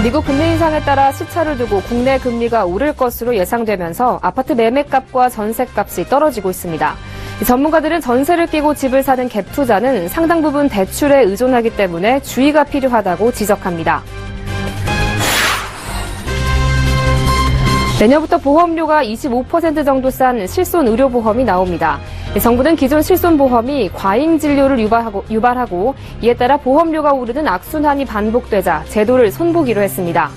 미국 금리 인상에 따라 시차를 두고 국내 금리가 오를 것으로 예상되면서 아파트 매매값과 전세값이 떨어지고 있습니다. 전문가들은 전세를 끼고 집을 사는 갭 투자는 상당 부분 대출에 의존하기 때문에 주의가 필요하다고 지적합니다. 내년부터 보험료가 25% 정도 싼 실손의료보험이 나옵니다. 정부는 기존 실손보험이 과잉진료를 유발하고 이에 따라 보험료가 오르는 악순환이 반복되자 제도를 손보기로 했습니다.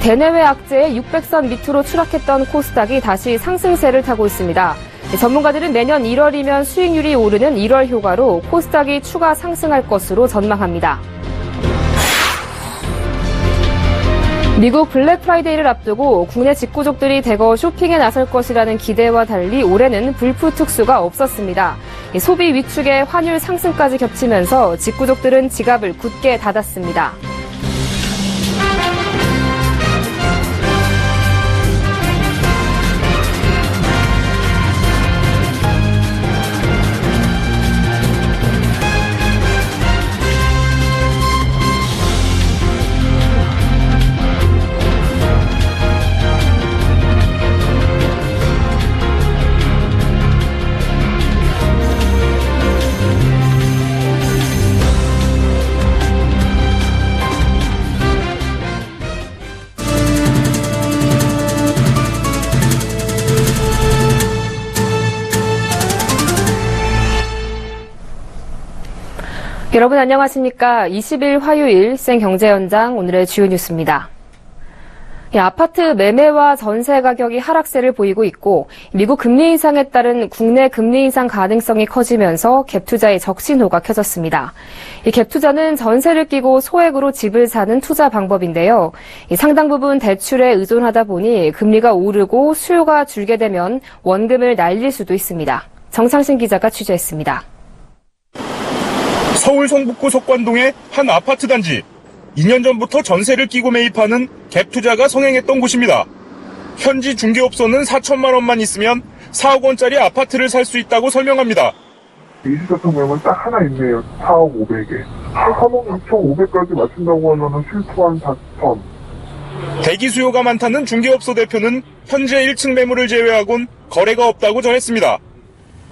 대내외 악재의 600선 밑으로 추락했던 코스닥이 다시 상승세를 타고 있습니다. 전문가들은 내년 1월이면 수익률이 오르는 1월 효과로 코스닥이 추가 상승할 것으로 전망합니다. 미국 블랙 프라이데이를 앞두고 국내 직구족들이 대거 쇼핑에 나설 것이라는 기대와 달리 올해는 불프 특수가 없었습니다. 소비 위축에 환율 상승까지 겹치면서 직구족들은 지갑을 굳게 닫았습니다. 여러분 안녕하십니까. 20일 화요일 생경제연장 오늘의 주요 뉴스입니다. 아파트 매매와 전세 가격이 하락세를 보이고 있고 미국 금리 인상에 따른 국내 금리 인상 가능성이 커지면서 갭 투자의 적신호가 켜졌습니다. 이 갭 투자는 전세를 끼고 소액으로 집을 사는 투자 방법인데요. 상당 부분 대출에 의존하다 보니 금리가 오르고 수요가 줄게 되면 원금을 날릴 수도 있습니다. 정창신 기자가 취재했습니다. 서울 성북구 속관동의 한 아파트 단지. 2년 전부터 전세를 끼고 매입하는 갭 투자가 성행했던 곳입니다. 현지 중개업소는 4천만 원만 있으면 4억 원짜리 아파트를 살 수 있다고 설명합니다. 24층 매물 딱 하나 있네요. 4억 5백에. 3억 6,500까지 맞춘다고 하면은 실투한 4천. 대기 수요가 많다는 중개업소 대표는 현재 1층 매물을 제외하곤 거래가 없다고 전했습니다.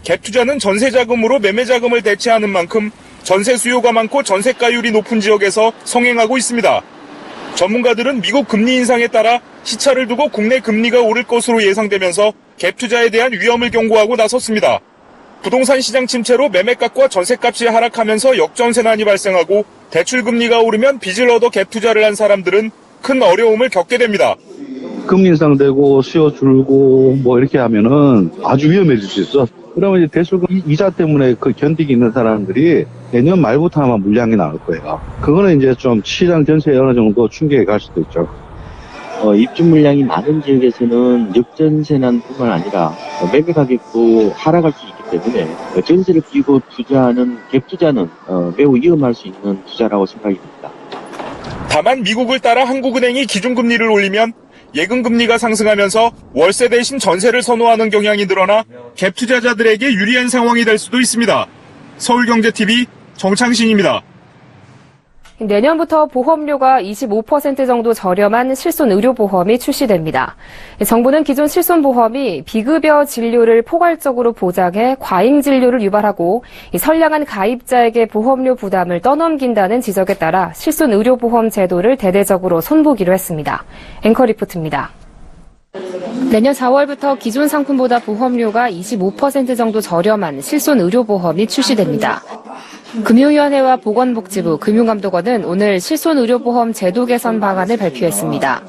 갭 투자는 전세 자금으로 매매 자금을 대체하는 만큼 전세 수요가 많고 전세가율이 높은 지역에서 성행하고 있습니다. 전문가들은 미국 금리 인상에 따라 시차를 두고 국내 금리가 오를 것으로 예상되면서 갭 투자에 대한 위험을 경고하고 나섰습니다. 부동산 시장 침체로 매매값과 전세값이 하락하면서 역전세난이 발생하고 대출 금리가 오르면 빚을 얻어 갭 투자를 한 사람들은 큰 어려움을 겪게 됩니다. 금리 인상되고 수요 줄고 뭐 이렇게 하면은 아주 위험해질 수 있어. 그러면 이제 대출금 이자 때문에 그 견디기 있는 사람들이 내년 말부터 아마 물량이 나올 거예요. 그거는 이제 좀 시장 전체에 어느 정도 충격이 갈 수도 있죠. 입주 물량이 많은 지역에서는 역전세난뿐만 아니라 매매 가격도 하락할 수 있기 때문에 전세를 끼고 투자하는 갭 투자는 매우 위험할 수 있는 투자라고 생각이 듭니다. 다만 미국을 따라 한국은행이 기준금리를 올리면 예금금리가 상승하면서 월세 대신 전세를 선호하는 경향이 늘어나 갭 투자자들에게 유리한 상황이 될 수도 있습니다. 서울경제TV 정창신입니다. 내년부터 보험료가 25% 정도 저렴한 실손의료보험이 출시됩니다. 정부는 기존 실손보험이 비급여 진료를 포괄적으로 보장해 과잉진료를 유발하고 선량한 가입자에게 보험료 부담을 떠넘긴다는 지적에 따라 실손의료보험 제도를 대대적으로 손보기로 했습니다. 앵커 리포트입니다. 내년 4월부터 기존 상품보다 보험료가 25% 정도 저렴한 실손의료보험이 출시됩니다. 금융위원회와 보건복지부, 금융감독원은 오늘 실손의료보험 제도 개선 방안을 발표했습니다.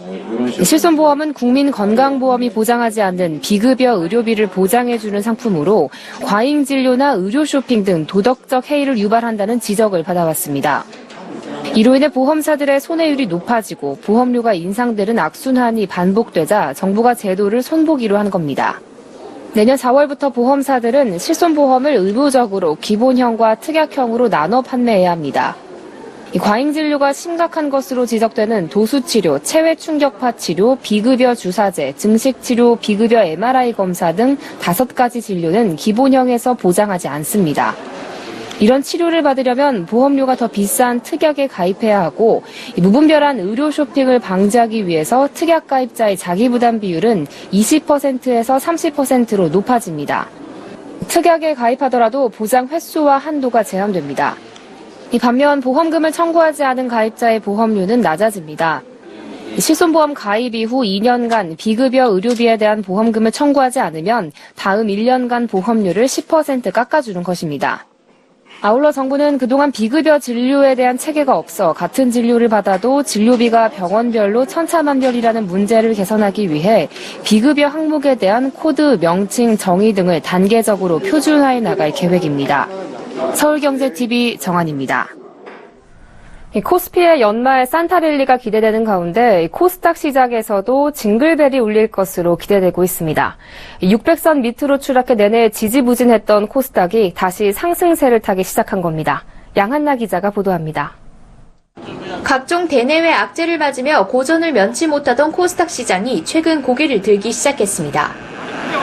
실손보험은 국민건강보험이 보장하지 않는 비급여 의료비를 보장해주는 상품으로 과잉진료나 의료쇼핑 등 도덕적 해이를 유발한다는 지적을 받아왔습니다. 이로 인해 보험사들의 손해율이 높아지고 보험료가 인상되는 악순환이 반복되자 정부가 제도를 손보기로 한 겁니다. 내년 4월부터 보험사들은 실손보험을 의무적으로 기본형과 특약형으로 나눠 판매해야 합니다. 과잉진료가 심각한 것으로 지적되는 도수치료, 체외충격파 치료, 비급여 주사제, 증식치료, 비급여 MRI 검사 등 5가지 진료는 기본형에서 보장하지 않습니다. 이런 치료를 받으려면 보험료가 더 비싼 특약에 가입해야 하고 무분별한 의료 쇼핑을 방지하기 위해서 특약 가입자의 자기부담 비율은 20%에서 30%로 높아집니다. 특약에 가입하더라도 보장 횟수와 한도가 제한됩니다. 반면 보험금을 청구하지 않은 가입자의 보험료는 낮아집니다. 실손보험 가입 이후 2년간 비급여 의료비에 대한 보험금을 청구하지 않으면 다음 1년간 보험료를 10% 깎아주는 것입니다. 아울러 정부는 그동안 비급여 진료에 대한 체계가 없어 같은 진료를 받아도 진료비가 병원별로 천차만별이라는 문제를 개선하기 위해 비급여 항목에 대한 코드, 명칭, 정의 등을 단계적으로 표준화해 나갈 계획입니다. 서울경제TV 정한입니다. 코스피의 연말 산타랠리가 기대되는 가운데 코스닥 시장에서도 징글벨이 울릴 것으로 기대되고 있습니다. 600선 밑으로 추락해 내내 지지부진했던 코스닥이 다시 상승세를 타기 시작한 겁니다. 양한나 기자가 보도합니다. 각종 대내외 악재를 맞으며 고전을 면치 못하던 코스닥 시장이 최근 고개를 들기 시작했습니다.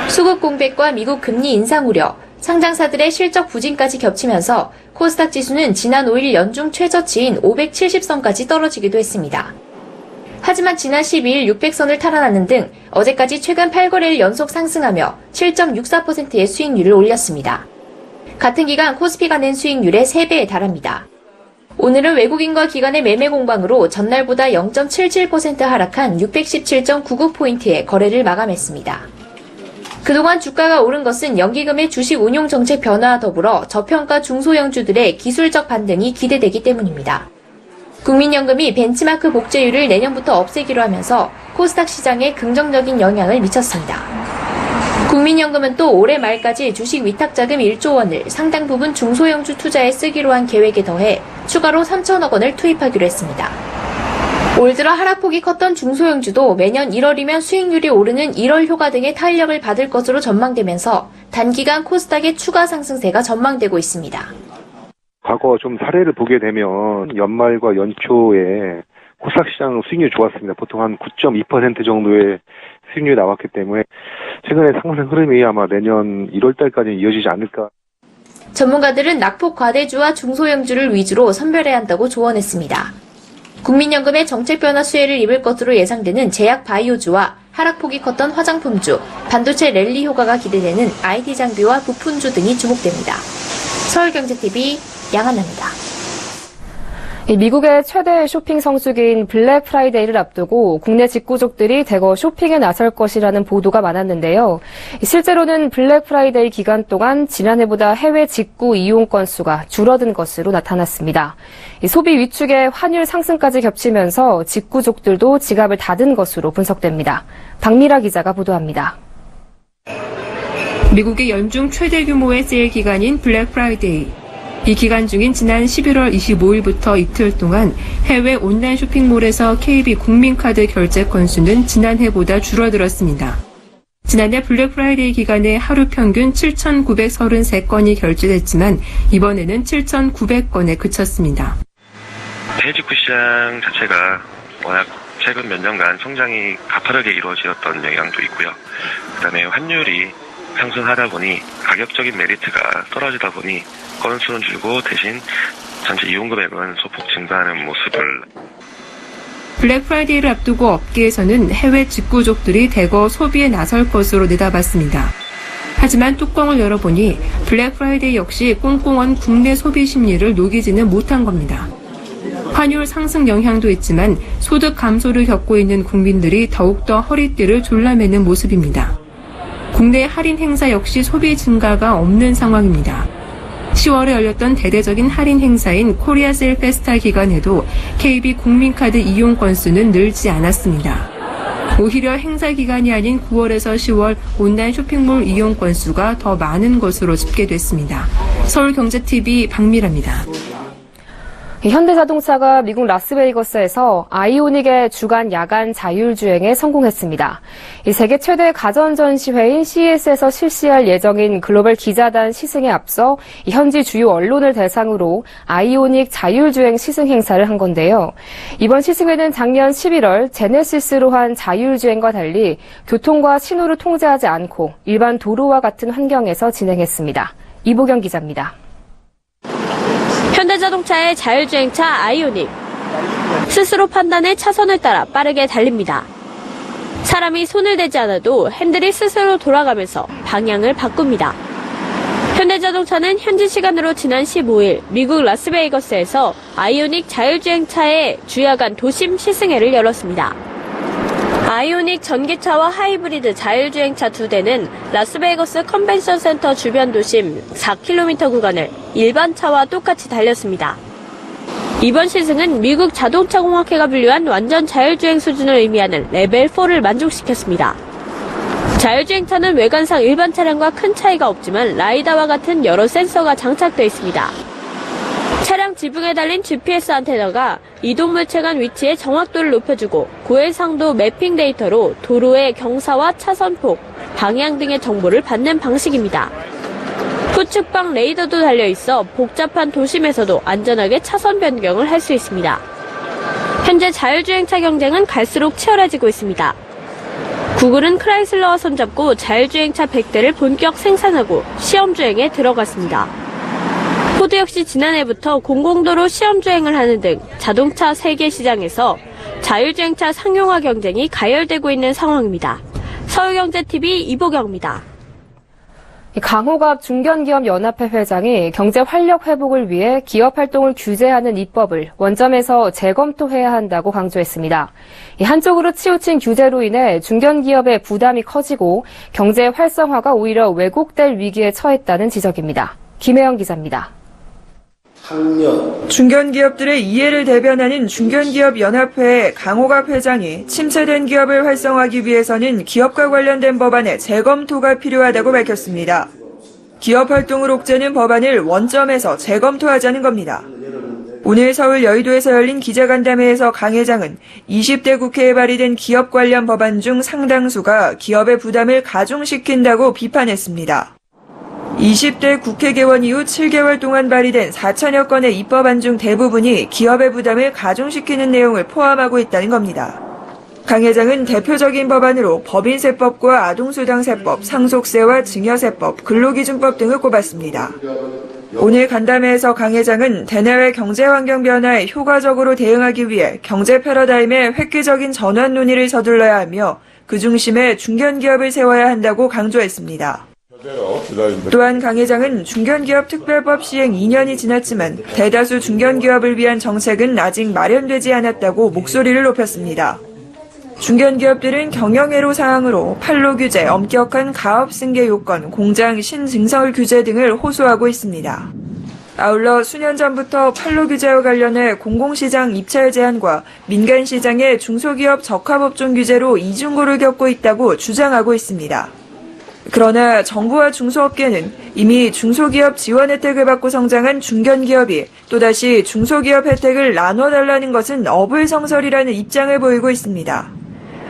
수급 공백과 미국 금리 인상 우려, 상장사들의 실적 부진까지 겹치면서 코스닥 지수는 지난 5일 연중 최저치인 570선까지 떨어지기도 했습니다. 하지만 지난 12일 600선을 탈환하는 등 어제까지 최근 8거래일 연속 상승하며 7.64%의 수익률을 올렸습니다. 같은 기간 코스피가 낸 수익률의 3배에 달합니다. 오늘은 외국인과 기관의 매매 공방으로 전날보다 0.77% 하락한 617.99포인트의 거래를 마감했습니다. 그동안 주가가 오른 것은 연기금의 주식 운용 정책 변화와 더불어 저평가 중소형주들의 기술적 반등이 기대되기 때문입니다. 국민연금이 벤치마크 복제율을 내년부터 없애기로 하면서 코스닥 시장에 긍정적인 영향을 미쳤습니다. 국민연금은 또 올해 말까지 주식 위탁자금 1조 원을 상당 부분 중소형주 투자에 쓰기로 한 계획에 더해 추가로 3천억 원을 투입하기로 했습니다. 올 들어 하락폭이 컸던 중소형주도 매년 1월이면 수익률이 오르는 1월 효과 등의 탄력을 받을 것으로 전망되면서 단기간 코스닥의 추가 상승세가 전망되고 있습니다. 과거 좀 사례를 보게 되면 연말과 연초에 코스닥 시장 수익률이 좋았습니다. 보통 한 9.2% 정도의 수익률이 나왔기 때문에 최근에 상승 흐름이 아마 내년 1월 달까지 이어지지 않을까. 전문가들은 낙폭 과대주와 중소형주를 위주로 선별해야 한다고 조언했습니다. 국민연금의 정책 변화 수혜를 입을 것으로 예상되는 제약 바이오주와 하락폭이 컸던 화장품주, 반도체 랠리 효과가 기대되는 IT 장비와 부품주 등이 주목됩니다. 서울경제TV 양한나입니다. 미국의 최대 쇼핑 성수기인 블랙 프라이데이를 앞두고 국내 직구족들이 대거 쇼핑에 나설 것이라는 보도가 많았는데요. 실제로는 블랙 프라이데이 기간 동안 지난해보다 해외 직구 이용 건수가 줄어든 것으로 나타났습니다. 소비 위축에 환율 상승까지 겹치면서 직구족들도 지갑을 닫은 것으로 분석됩니다. 박미라 기자가 보도합니다. 미국의 연중 최대 규모의 세일 기간인 블랙 프라이데이. 이 기간 중인 지난 11월 25일부터 이틀 동안 해외 온라인 쇼핑몰에서 KB 국민카드 결제 건수는 지난해보다 줄어들었습니다. 지난해 블랙 프라이데이 기간에 하루 평균 7,933건이 결제됐지만 이번에는 7,900건에 그쳤습니다. 해외 직구 시장 자체가 워낙 최근 몇 년간 성장이 가파르게 이루어졌던 영향도 있고요. 그다음에 환율이 상승하다 보니 가격적인 메리트가 떨어지다 보니 건수는 줄고 대신 전체 이용 금액은 소폭 증가하는 모습을. 블랙 프라이데이를 앞두고 업계에서는 해외 직구족들이 대거 소비에 나설 것으로 내다봤습니다. 하지만 뚜껑을 열어보니 블랙 프라이데이 역시 꽁꽁한 국내 소비 심리를 녹이지는 못한 겁니다. 환율 상승 영향도 있지만 소득 감소를 겪고 있는 국민들이 더욱더 허리띠를 졸라매는 모습입니다. 국내 할인 행사 역시 소비 증가가 없는 상황입니다. 10월에 열렸던 대대적인 할인 행사인 코리아 셀 페스타 기간에도 KB 국민카드 이용 건수는 늘지 않았습니다. 오히려 행사 기간이 아닌 9월에서 10월 온라인 쇼핑몰 이용 건수가 더 많은 것으로 집계됐습니다. 서울경제TV 박미라입니다. 현대자동차가 미국 라스베이거스에서 아이오닉의 주간 야간 자율주행에 성공했습니다. 세계 최대 가전 전시회인 CES에서 실시할 예정인 글로벌 기자단 시승에 앞서 현지 주요 언론을 대상으로 아이오닉 자율주행 시승 행사를 한 건데요. 이번 시승회는 작년 11월 제네시스로 한 자율주행과 달리 교통과 신호를 통제하지 않고 일반 도로와 같은 환경에서 진행했습니다. 이보경 기자입니다. 현대자동차의 자율주행차 아이오닉. 스스로 판단해 차선을 따라 빠르게 달립니다. 사람이 손을 대지 않아도 핸들이 스스로 돌아가면서 방향을 바꿉니다. 현대자동차는 현지 시간으로 지난 15일 미국 라스베이거스에서 아이오닉 자율주행차의 주야간 도심 시승회를 열었습니다. 아이오닉 전기차와 하이브리드 자율주행차 2대는 라스베이거스 컨벤션 센터 주변 도심 4km 구간을 일반 차와 똑같이 달렸습니다. 이번 시승은 미국 자동차공학회가 분류한 완전 자율주행 수준을 의미하는 레벨 4를 만족시켰습니다. 자율주행차는 외관상 일반 차량과 큰 차이가 없지만 라이다와 같은 여러 센서가 장착되어 있습니다. 차량 지붕에 달린 GPS 안테나가 이동 물체간 위치의 정확도를 높여주고 고해상도 매핑 데이터로 도로의 경사와 차선폭, 방향 등의 정보를 받는 방식입니다. 후측방 레이더도 달려있어 복잡한 도심에서도 안전하게 차선 변경을 할 수 있습니다. 현재 자율주행차 경쟁은 갈수록 치열해지고 있습니다. 구글은 크라이슬러와 손잡고 자율주행차 100대를 본격 생산하고 시험주행에 들어갔습니다. 포드 역시 지난해부터 공공도로 시험주행을 하는 등 자동차 세계 시장에서 자율주행차 상용화 경쟁이 가열되고 있는 상황입니다. 서울경제TV 이보경입니다. 강호갑 중견기업연합회 회장이 경제 활력 회복을 위해 기업 활동을 규제하는 입법을 원점에서 재검토해야 한다고 강조했습니다. 한쪽으로 치우친 규제로 인해 중견기업의 부담이 커지고 경제 활성화가 오히려 왜곡될 위기에 처했다는 지적입니다. 김혜영 기자입니다. 중견기업들의 이해를 대변하는 중견기업연합회의 강호갑 회장이 침체된 기업을 활성화하기 위해서는 기업과 관련된 법안의 재검토가 필요하다고 밝혔습니다. 기업 활동을 옥죄는 법안을 원점에서 재검토하자는 겁니다. 오늘 서울 여의도에서 열린 기자간담회에서 강 회장은 20대 국회에 발의된 기업 관련 법안 중 상당수가 기업의 부담을 가중시킨다고 비판했습니다. 20대 국회 개원 이후 7개월 동안 발의된 4천여 건의 입법안 중 대부분이 기업의 부담을 가중시키는 내용을 포함하고 있다는 겁니다. 강 회장은 대표적인 법안으로 법인세법과 아동수당세법, 상속세와 증여세법, 근로기준법 등을 꼽았습니다. 오늘 간담회에서 강 회장은 대내외 경제환경 변화에 효과적으로 대응하기 위해 경제 패러다임의 획기적인 전환 논의를 서둘러야 하며 그 중심에 중견기업을 세워야 한다고 강조했습니다. 또한 강 회장은 중견기업 특별법 시행 2년이 지났지만 대다수 중견기업을 위한 정책은 아직 마련되지 않았다고 목소리를 높였습니다. 중견기업들은 경영회로 사항으로 판로 규제, 엄격한 가업 승계 요건, 공장 신증설 규제 등을 호소하고 있습니다. 아울러 수년 전부터 판로 규제와 관련해 공공시장 입찰 제한과 민간시장의 중소기업 적합업종 규제로 이중고를 겪고 있다고 주장하고 있습니다. 그러나 정부와 중소업계는 이미 중소기업 지원 혜택을 받고 성장한 중견기업이 또다시 중소기업 혜택을 나눠달라는 것은 어불성설이라는 입장을 보이고 있습니다.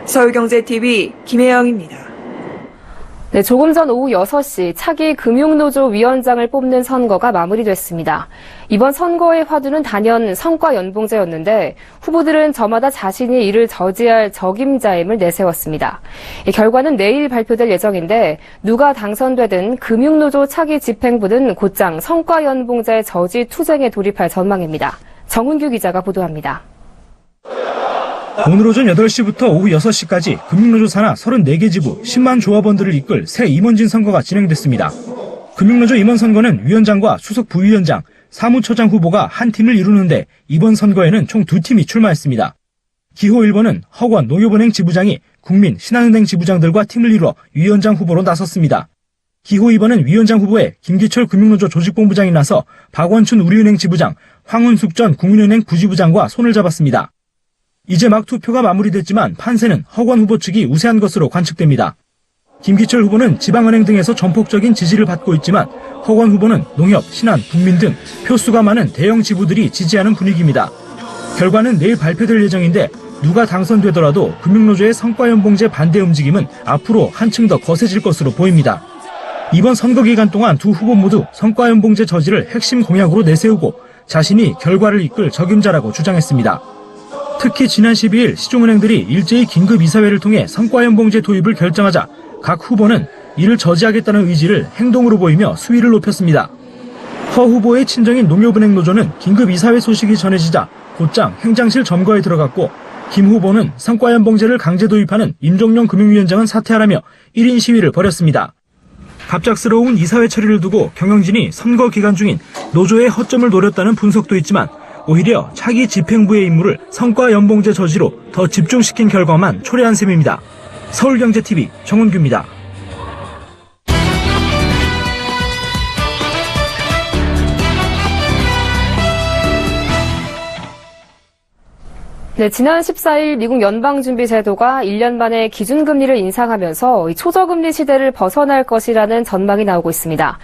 서울경제TV 김혜영입니다. 네, 조금 전 오후 6시 차기 금융노조 위원장을 뽑는 선거가 마무리됐습니다. 이번 선거의 화두는 단연 성과연봉제였는데 후보들은 저마다 자신이 이를 저지할 적임자임을 내세웠습니다. 결과는 내일 발표될 예정인데 누가 당선되든 금융노조 차기 집행부는 곧장 성과연봉제 저지 투쟁에 돌입할 전망입니다. 정은규 기자가 보도합니다. 오늘 오전 8시부터 오후 6시까지 금융노조 산하 34개 지부 10만 조합원들을 이끌 새 임원진 선거가 진행됐습니다. 금융노조 임원 선거는 위원장과 수석 부위원장, 사무처장 후보가 한 팀을 이루는데 이번 선거에는 총 2팀이 출마했습니다. 기호 1번은 허권 농협은행 지부장이 국민, 신한은행 지부장들과 팀을 이루어 위원장 후보로 나섰습니다. 기호 2번은 위원장 후보에 김기철 금융노조 조직본부장이 나서 박원춘 우리은행 지부장, 황은숙 전 국민은행 부지부장과 손을 잡았습니다. 이제 막 투표가 마무리됐지만 판세는 허권 후보 측이 우세한 것으로 관측됩니다. 김기철 후보는 지방은행 등에서 전폭적인 지지를 받고 있지만 허권 후보는 농협, 신한, 국민 등 표수가 많은 대형 지부들이 지지하는 분위기입니다. 결과는 내일 발표될 예정인데 누가 당선되더라도 금융노조의 성과연봉제 반대 움직임은 앞으로 한층 더 거세질 것으로 보입니다. 이번 선거 기간 동안 두 후보 모두 성과연봉제 저지를 핵심 공약으로 내세우고 자신이 결과를 이끌 적임자라고 주장했습니다. 특히 지난 12일 시중은행들이 일제히 긴급 이사회를 통해 성과연봉제 도입을 결정하자 각 후보는 이를 저지하겠다는 의지를 행동으로 보이며 수위를 높였습니다. 허 후보의 친정인 농협은행 노조는 긴급 이사회 소식이 전해지자 곧장 행장실 점거에 들어갔고 김 후보는 성과연봉제를 강제 도입하는 임종용 금융위원장은 사퇴하라며 1인 시위를 벌였습니다. 갑작스러운 이사회 처리를 두고 경영진이 선거 기간 중인 노조의 허점을 노렸다는 분석도 있지만 오히려 차기 집행부의 임무를 성과연봉제 저지로 더 집중시킨 결과만 초래한 셈입니다. 서울경제TV 정은규입니다. 네, 지난 14일 미국 연방준비제도가 1년 만에 기준금리를 인상하면서 초저금리 시대를 벗어날 것이라는 전망이 나오고 있습니다.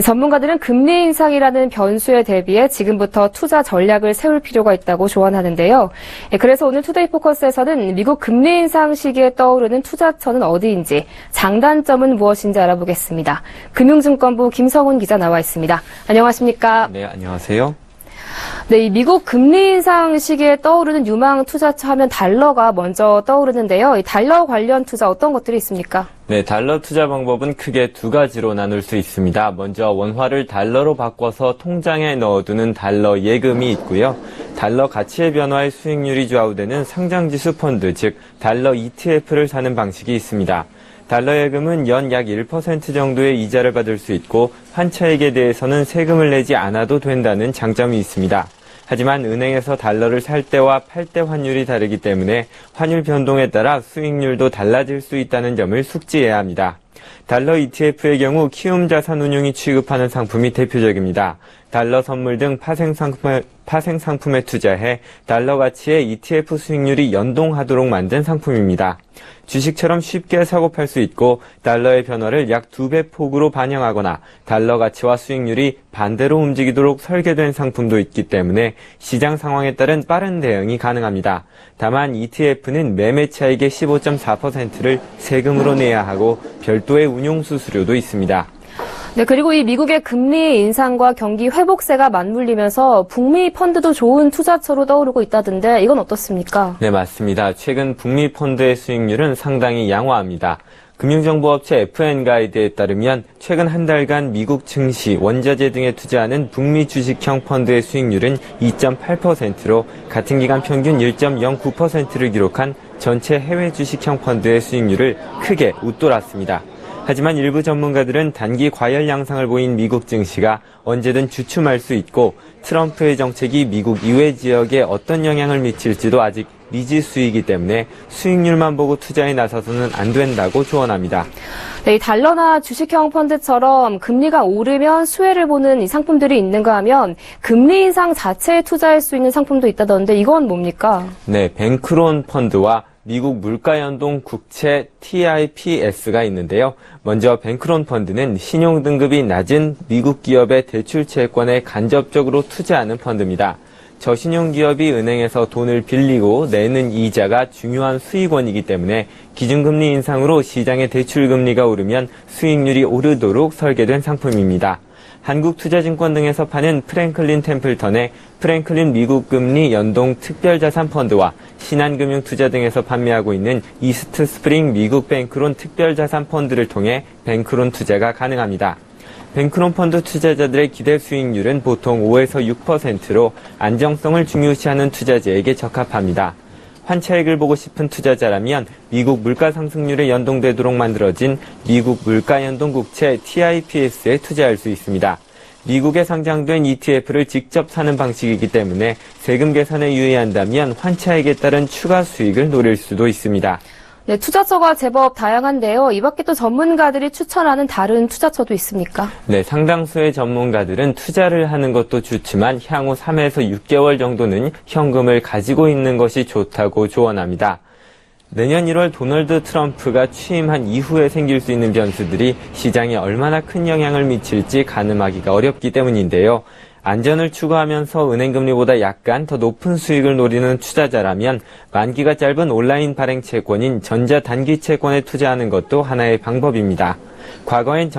전문가들은 금리 인상이라는 변수에 대비해 지금부터 투자 전략을 세울 필요가 있다고 조언하는데요. 그래서 오늘 투데이 포커스에서는 미국 금리 인상 시기에 떠오르는 투자처는 어디인지, 장단점은 무엇인지 알아보겠습니다. 금융증권부 김성훈 기자 나와 있습니다. 안녕하십니까? 네, 안녕하세요. 네, 이 미국 금리 인상 시기에 떠오르는 유망 투자처 하면 달러가 먼저 떠오르는데요. 이 달러 관련 투자 어떤 것들이 있습니까? 네, 달러 투자 방법은 크게 두 가지로 나눌 수 있습니다. 먼저 원화를 달러로 바꿔서 통장에 넣어두는 달러 예금이 있고요. 달러 가치의 변화에 수익률이 좌우되는 상장지수 펀드, 즉 달러 ETF를 사는 방식이 있습니다. 달러 예금은 연 약 1% 정도의 이자를 받을 수 있고 환차액에 대해서는 세금을 내지 않아도 된다는 장점이 있습니다. 하지만 은행에서 달러를 살 때와 팔 때 환율이 다르기 때문에 환율 변동에 따라 수익률도 달라질 수 있다는 점을 숙지해야 합니다. 달러 ETF의 경우 키움 자산운용이 취급하는 상품이 대표적입니다. 달러 선물 등 파생 상품에 투자해 달러 가치의 ETF 수익률이 연동하도록 만든 상품입니다. 주식처럼 쉽게 사고 팔 수 있고 달러의 변화를 약 2배 폭으로 반영하거나 달러 가치와 수익률이 반대로 움직이도록 설계된 상품도 있기 때문에 시장 상황에 따른 빠른 대응이 가능합니다. 다만 ETF는 매매 차익의 15.4%를 세금으로 내야 하고 별도의 운용 수수료도 있습니다. 네, 그리고 이 미국의 금리 인상과 경기 회복세가 맞물리면서 북미 펀드도 좋은 투자처로 떠오르고 있다던데 이건 어떻습니까? 네, 맞습니다. 최근 북미 펀드의 수익률은 상당히 양호합니다. 금융정보업체 FN가이드에 따르면 최근 한 달간 미국 증시, 원자재 등에 투자하는 북미 주식형 펀드의 수익률은 2.8%로 같은 기간 평균 1.09%를 기록한 전체 해외 주식형 펀드의 수익률을 크게 웃돌았습니다. 하지만 일부 전문가들은 단기 과열 양상을 보인 미국 증시가 언제든 주춤할 수 있고 트럼프의 정책이 미국 이외 지역에 어떤 영향을 미칠지도 아직 미지수이기 때문에 수익률만 보고 투자에 나서서는 안 된다고 조언합니다. 네, 이 달러나 주식형 펀드처럼 금리가 오르면 수혜를 보는 이 상품들이 있는가 하면 금리 인상 자체에 투자할 수 있는 상품도 있다던데 이건 뭡니까? 네, 뱅크론 펀드와 미국 물가연동 국채 TIPS가 있는데요. 먼저 뱅크론 펀드는 신용 등급이 낮은 미국 기업의 대출 채권에 간접적으로 투자하는 펀드입니다. 저신용 기업이 은행에서 돈을 빌리고 내는 이자가 중요한 수익원이기 때문에 기준금리 인상으로 시장의 대출금리가 오르면 수익률이 오르도록 설계된 상품입니다. 한국투자증권 등에서 파는 프랭클린 템플턴의 프랭클린 미국금리 연동 특별자산펀드와 신한금융투자 등에서 판매하고 있는 이스트 스프링 미국 뱅크론 특별자산펀드를 통해 뱅크론 투자가 가능합니다. 뱅크론 펀드 투자자들의 기대 수익률은 보통 5에서 6%로 안정성을 중요시하는 투자자에게 적합합니다. 환차익을 보고 싶은 투자자라면 미국 물가 상승률에 연동되도록 만들어진 미국 물가연동국채 TIPS에 투자할 수 있습니다. 미국에 상장된 ETF를 직접 사는 방식이기 때문에 세금 계산에 유의한다면 환차익에 따른 추가 수익을 노릴 수도 있습니다. 네, 투자처가 제법 다양한데요. 이 밖에 또 전문가들이 추천하는 다른 투자처도 있습니까? 네, 상당수의 전문가들은 투자를 하는 것도 좋지만 향후 3에서 6개월 정도는 현금을 가지고 있는 것이 좋다고 조언합니다. 내년 1월 도널드 트럼프가 취임한 이후에 생길 수 있는 변수들이 시장에 얼마나 큰 영향을 미칠지 가늠하기가 어렵기 때문인데요. 안전을 추구하면서 은행금리보다 약간 더 높은 수익을 노리는 투자자라면 만기가 짧은 온라인 발행 채권인 전자단기채권에 투자하는 것도 하나의 방법입니다. 과거엔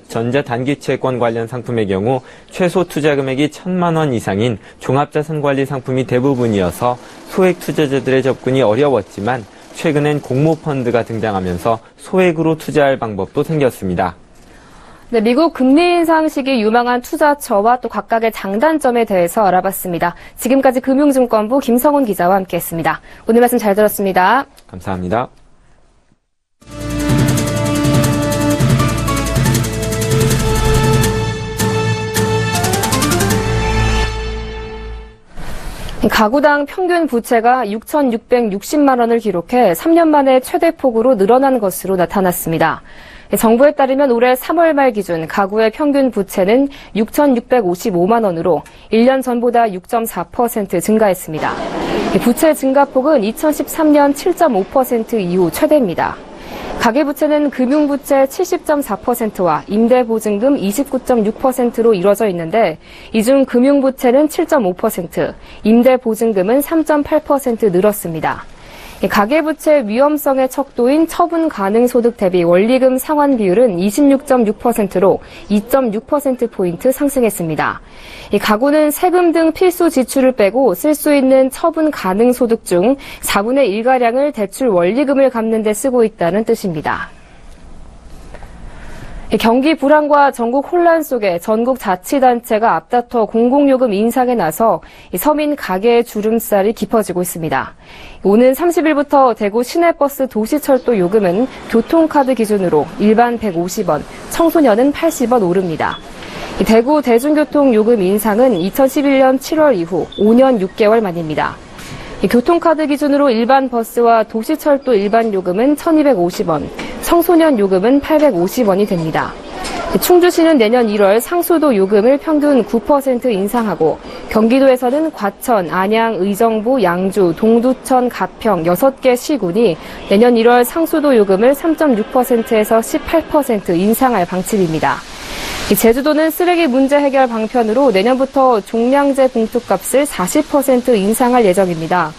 전자단기채권 관련 상품의 경우 최소 투자 금액이 1,000만 원 이상인 종합자산관리 상품이 대부분이어서 소액 투자자들의 접근이 어려웠지만 최근엔 공모펀드가 등장하면서 소액으로 투자할 방법도 생겼습니다. 네, 미국 금리 인상 시기 유망한 투자처와 또 각각의 장단점에 대해서 알아봤습니다. 지금까지 금융증권부 김성훈 기자와 함께했습니다. 오늘 말씀 잘 들었습니다. 감사합니다. 가구당 평균 부채가 6,660만 원을 기록해 3년 만에 최대폭으로 늘어난 것으로 나타났습니다. 정부에 따르면 올해 3월 말 기준 가구의 평균 부채는 6,655만 원으로 1년 전보다 6.4% 증가했습니다. 부채 증가폭은 2013년 7.5% 이후 최대입니다. 가계부채는 금융부채 70.4%와 임대보증금 29.6%로 이루어져 있는데 이 중 금융부채는 7.5%, 임대보증금은 3.8% 늘었습니다. 가계부채 위험성의 척도인 처분 가능 소득 대비 원리금 상환 비율은 26.6%로 2.6%포인트 상승했습니다. 가구는 세금 등 필수 지출을 빼고 쓸 수 있는 처분 가능 소득 중 4분의 1가량을 대출 원리금을 갚는 데 쓰고 있다는 뜻입니다. 경기 불황과 전국 혼란 속에 전국 자치단체가 앞다퉈 공공요금 인상에 나서 서민 가계의 주름살이 깊어지고 있습니다. 오는 30일부터 대구 시내버스 도시철도 요금은 교통카드 기준으로 일반 150원, 청소년은 80원 오릅니다. 대구 대중교통 요금 인상은 2011년 7월 이후 5년 6개월 만입니다. 교통카드 기준으로 일반 버스와 도시철도 일반 요금은 1,250원, 청소년 요금은 850원이 됩니다. 충주시는 내년 1월 상수도 요금을 평균 9% 인상하고 경기도에서는 과천, 안양, 의정부, 양주, 동두천, 가평 6개 시군이 내년 1월 상수도 요금을 3.6%에서 18% 인상할 방침입니다. 제주도는 쓰레기 문제 해결 방편으로 내년부터 종량제 봉투값을 40% 인상할 예정입니다.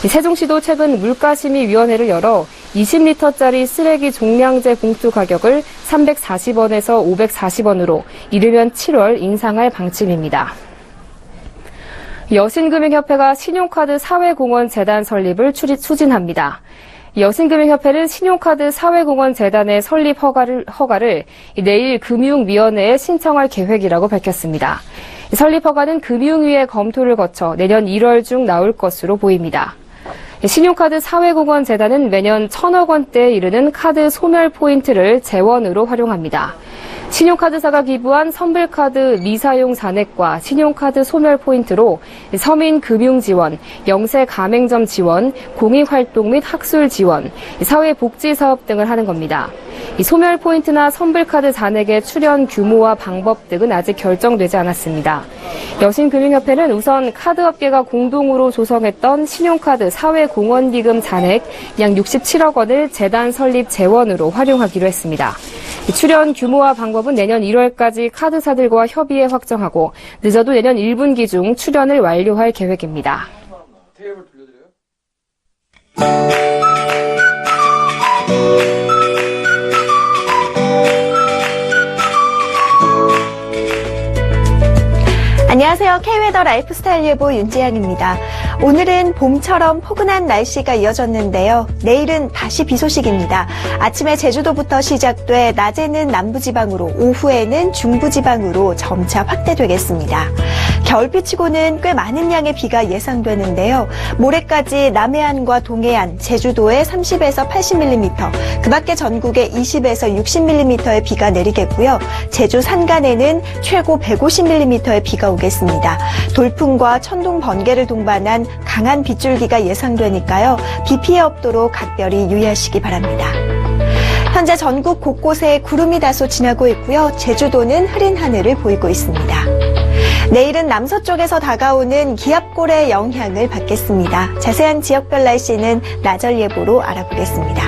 세종시도 최근 물가심의위원회를 열어 20리터짜리 쓰레기 종량제 봉투 가격을 340원에서 540원으로 이르면 7월 인상할 방침입니다. 여신금융협회가 신용카드 사회공헌재단 설립을 추진합니다. 여신금융협회는 신용카드 사회공헌재단의 설립 허가를 내일 금융위원회에 신청할 계획이라고 밝혔습니다. 설립 허가는 금융위의 검토를 거쳐 내년 1월 중 나올 것으로 보입니다. 신용카드 사회공헌재단은 매년 1,000억 원대에 이르는 카드 소멸 포인트를 재원으로 활용합니다. 신용카드사가 기부한 선불카드 미사용 잔액과 신용카드 소멸 포인트로 서민 금융 지원, 영세 가맹점 지원, 공익활동 및 학술 지원, 사회복지 사업 등을 하는 겁니다. 이 소멸 포인트나 선불카드 잔액의 출연 규모와 방법 등은 아직 결정되지 않았습니다. 여신금융협회는 우선 카드업계가 공동으로 조성했던 신용카드 사회공헌기금 잔액 약 67억 원을 재단 설립 재원으로 활용하기로 했습니다. 출연 규모와 방법은 내년 1월까지 카드사들과 협의해 확정하고 늦어도 내년 1분기 중 출연을 완료할 계획입니다. 안녕하세요. K웨더 라이프스타일 예보 윤지향입니다. 오늘은 봄처럼 포근한 날씨가 이어졌는데요. 내일은 다시 비 소식입니다. 아침에 제주도부터 시작돼 낮에는 남부지방으로 오후에는 중부지방으로 점차 확대되겠습니다. 겨울비치고는 꽤 많은 양의 비가 예상되는데요. 모레까지 남해안과 동해안, 제주도에 30에서 80mm, 그 밖에 전국에 20에서 60mm의 비가 내리겠고요. 제주 산간에는 최고 150mm의 비가 오겠습니다. 돌풍과 천둥, 번개를 동반한 강한 빗줄기가 예상되니까요. 비 피해 없도록 각별히 유의하시기 바랍니다. 현재 전국 곳곳에 구름이 다소 지나고 있고요. 제주도는 흐린 하늘을 보이고 있습니다. 내일은 남서쪽에서 다가오는 기압골의 영향을 받겠습니다. 자세한 지역별 날씨는 나절 예보로 알아보겠습니다.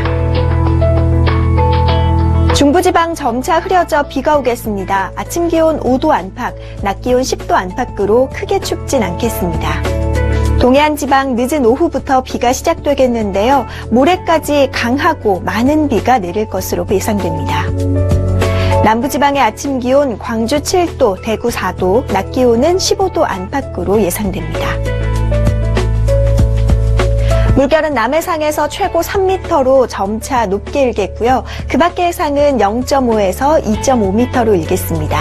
중부지방 점차 흐려져 비가 오겠습니다. 아침 기온 5도 안팎, 낮 기온 10도 안팎으로 크게 춥진 않겠습니다. 동해안 지방 늦은 오후부터 비가 시작되겠는데요. 모레까지 강하고 많은 비가 내릴 것으로 예상됩니다. 남부지방의 아침 기온 광주 7도, 대구 4도, 낮 기온은 15도 안팎으로 예상됩니다. 물결은 남해상에서 최고 3m로 점차 높게 일겠고요. 그 밖의 해상은 0.5에서 2.5m로 일겠습니다.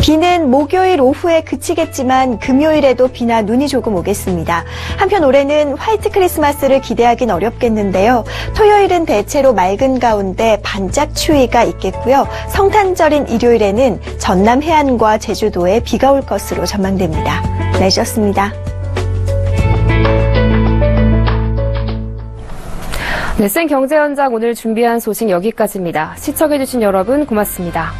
비는 목요일 오후에 그치겠지만 금요일에도 비나 눈이 조금 오겠습니다. 한편 올해는 화이트 크리스마스를 기대하긴 어렵겠는데요. 토요일은 대체로 맑은 가운데 반짝 추위가 있겠고요. 성탄절인 일요일에는 전남 해안과 제주도에 비가 올 것으로 전망됩니다. 날씨였습니다. 네, 생 경제 현장 오늘 준비한 소식 여기까지입니다. 시청해주신 여러분 고맙습니다.